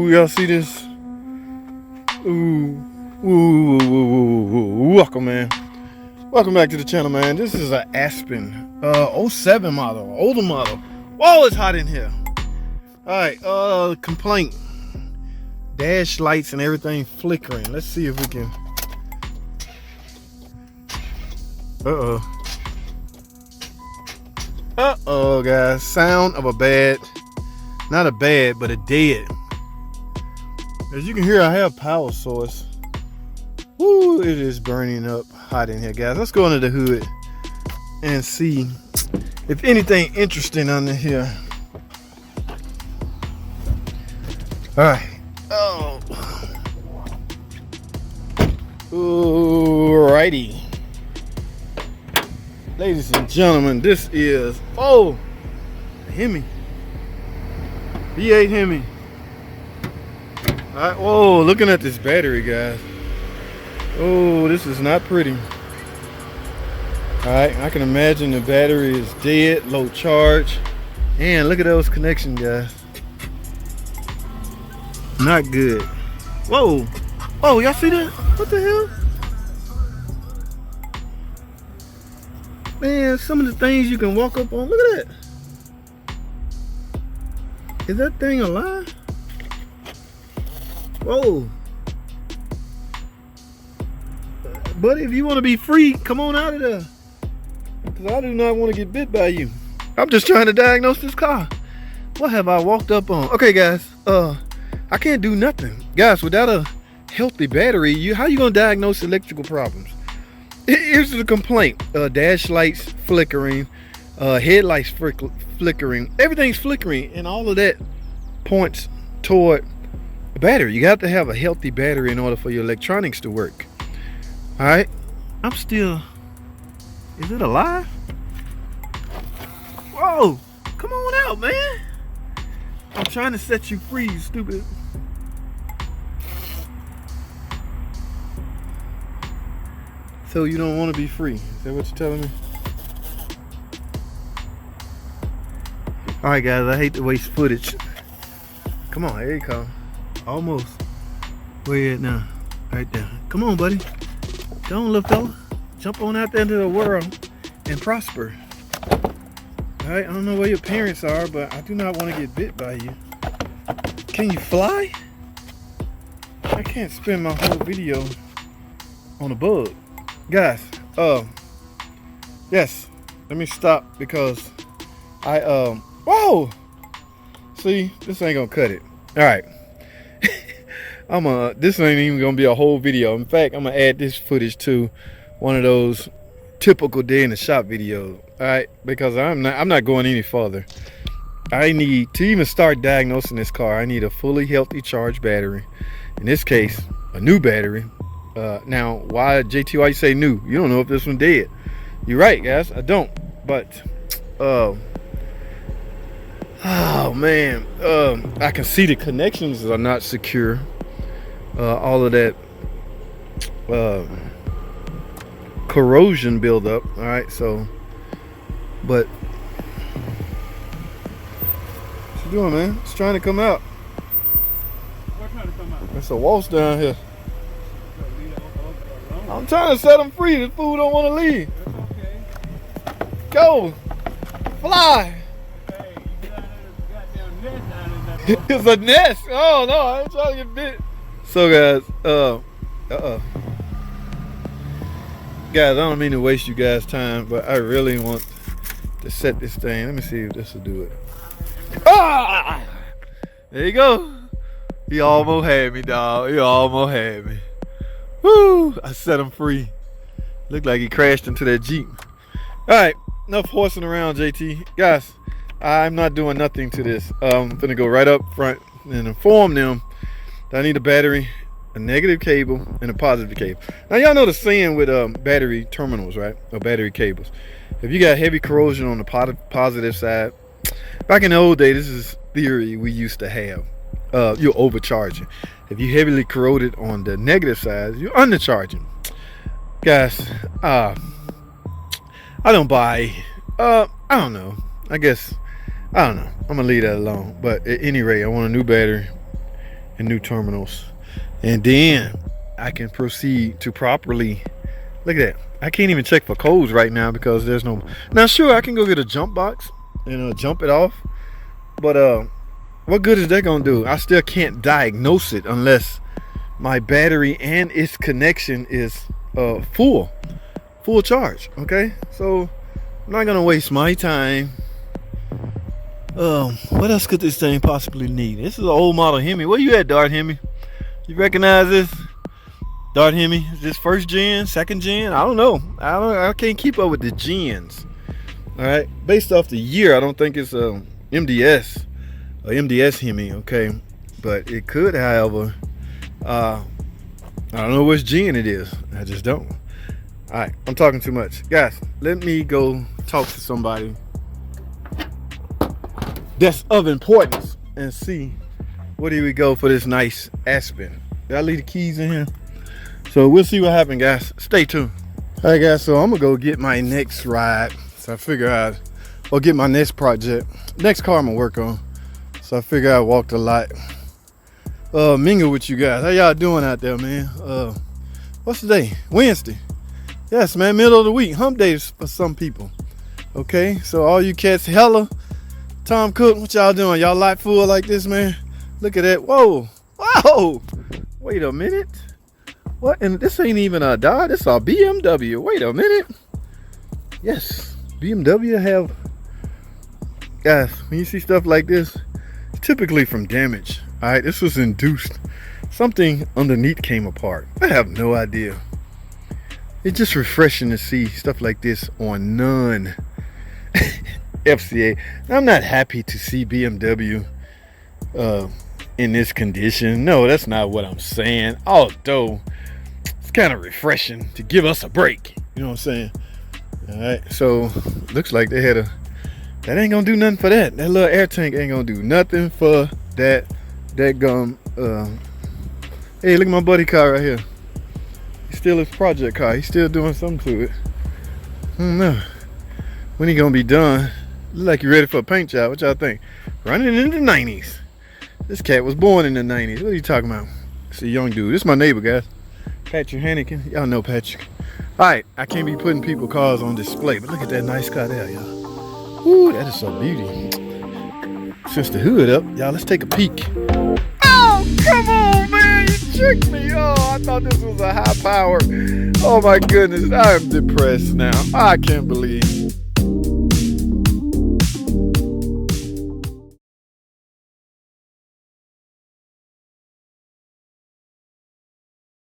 Ooh, y'all see this? Ooh, welcome, man. Welcome back to the channel, man. This is an Aspen 07 model, older model. Whoa, it's hot in here. All right, complaint. Dash lights and everything flickering. Let's see if we can. Uh-oh, guys. Sound of a bad, not a bad, but a dead. As you can hear, I have power source. Woo, it is burning up hot in here, guys. Let's go under the hood and see if anything interesting under here. All right. Oh. Alrighty. Ladies and gentlemen, this is Hemi. V8 Hemi. Alright, whoa, looking at this battery, guys. Oh, this is not pretty. Alright, I can imagine the battery is dead, low charge. And look at those connections, guys. Not good. Whoa. Oh, y'all see that? What the hell? Man, some of the things you can walk up on. Look at that. Is that thing alive? Whoa. Buddy, if you want to be free, come on out of there. Because I do not want to get bit by you. I'm just trying to diagnose this car. What have I walked up on? Okay, guys. I can't do nothing. Guys, without a healthy battery, how you going to diagnose electrical problems? Here's the complaint. Dash lights flickering, headlights flickering, everything's flickering, and all of that points toward the battery. You got to have a healthy battery in order for your electronics to work. All right, I'm still, is it alive? Whoa, come on out, man. I'm trying to set you free, you stupid. So you don't want to be free? Is that what you're telling me? All right, guys. I hate to waste footage. Come on, here you come. Almost. Where you at now? Right there. Come on, buddy. Go on, little fella. Jump on out there into the world and prosper. All right. I don't know where your parents are, but I do not want to get bit by you. Can you fly? I can't spend my whole video on a bug. Guys, yes, let me stop because whoa, see, this ain't gonna cut it. All right, this ain't even gonna be a whole video. In fact, I'm gonna add this footage to one of those typical day in the shop videos. All right, because I'm not going any further. I need to even start diagnosing this car. I need a fully healthy charged battery. In this case, a new battery. Now, why JT? Why you say new? You don't know if this one's dead. You're right, guys. I don't. But, oh man, I can see the connections are not secure. All of that corrosion buildup. All right, so, but what you doing, man? It's trying to come out. What's trying to come out? There's a waltz down here. I'm trying to set them free. This fool don't want to leave. That's okay. Go. Fly. Hey, you get out of this goddamn nest down in that It's a nest. Oh, no. I ain't trying to get bit. So, guys, guys, I don't mean to waste you guys' time, but I really want to set this thing. Let me see if this will do it. Ah! There you go. He almost had me, dog. He almost had me. Woo! I set him free. Looked like he crashed into that Jeep. Alright, enough horsing around, JT. Guys, I'm not doing nothing to this. I'm gonna go right up front and inform them that I need a battery, a negative cable, and a positive cable. Now, y'all know the saying with battery terminals, right? Or battery cables. If you got heavy corrosion on the positive side, back in the old days, this is theory we used to have. You're overcharging. If you heavily corroded on the negative side, you're undercharging. Guys, I don't buy, I don't know. I guess, I don't know. I'm gonna leave that alone. But at any rate, I want a new battery and new terminals. And then I can proceed to properly, look at that. I can't even check for codes right now because there's no, now sure I can go get a jump box and jump it off. But what good is that gonna do? I still can't diagnose it unless my battery and its connection is full charge. Okay, so I'm not gonna waste my time. What else could this thing possibly need? This is an old model Hemi. Where you at, Dart Hemi? You recognize this? Dart Hemi? Is this first gen, second gen? I don't know. I can't keep up with the gens. All right, based off the year, I don't think it's MDS or MDS Hemi. Okay, but it could, however, I don't know which gen it is. I just don't. All right, I'm talking too much, guys. Let me go talk to somebody that's of importance and see where do we go for this nice Aspen. Did I leave the keys in here? So we'll see what happens, guys. Stay tuned. All right, guys, so I'm gonna go get my next ride. So I figure out, or get my next project, next car I'm gonna work on. So I figure I walked a lot, mingle with you guys. How y'all doing out there, man? What's the day? Wednesday. Yes, man, middle of the week, hump days for some people. Okay, so all you cats, hella Tom Cook, what y'all doing? Y'all lot full like this, man? Look at that. Whoa, whoa, wait a minute. What? And this ain't even a Dodge, this is a BMW. Wait a minute. Yes, BMW have, guys, when you see stuff like this, it's typically from damage. All right, this was induced. Something underneath came apart. I have no idea. It's just refreshing to see stuff like this on none FCA. I'm not happy to see BMW in this condition. No, that's not what I'm saying. Although it's kind of refreshing to give us a break. You know what I'm saying? All right. So looks like they had that ain't gonna do nothing for that. That little air tank ain't gonna do nothing for that gum. Hey, look at my buddy car right here. He's still his project car. He's still doing something to it. I don't know. When he gonna be done? Look like you ready for a paint job. What y'all think? Running in the 90s. This cat was born in the 90s. What are you talking about? It's a young dude. This is my neighbor, guys. Patrick Hannigan. Y'all know Patrick. Alright, I can't be putting people's cars on display, but look at that nice car there, y'all. Ooh, that is so beauty. Since the hood up, y'all, let's take a peek. Oh, come on, man. You tricked me. Oh, I thought this was a high power. Oh, my goodness. I am depressed now. I can't believe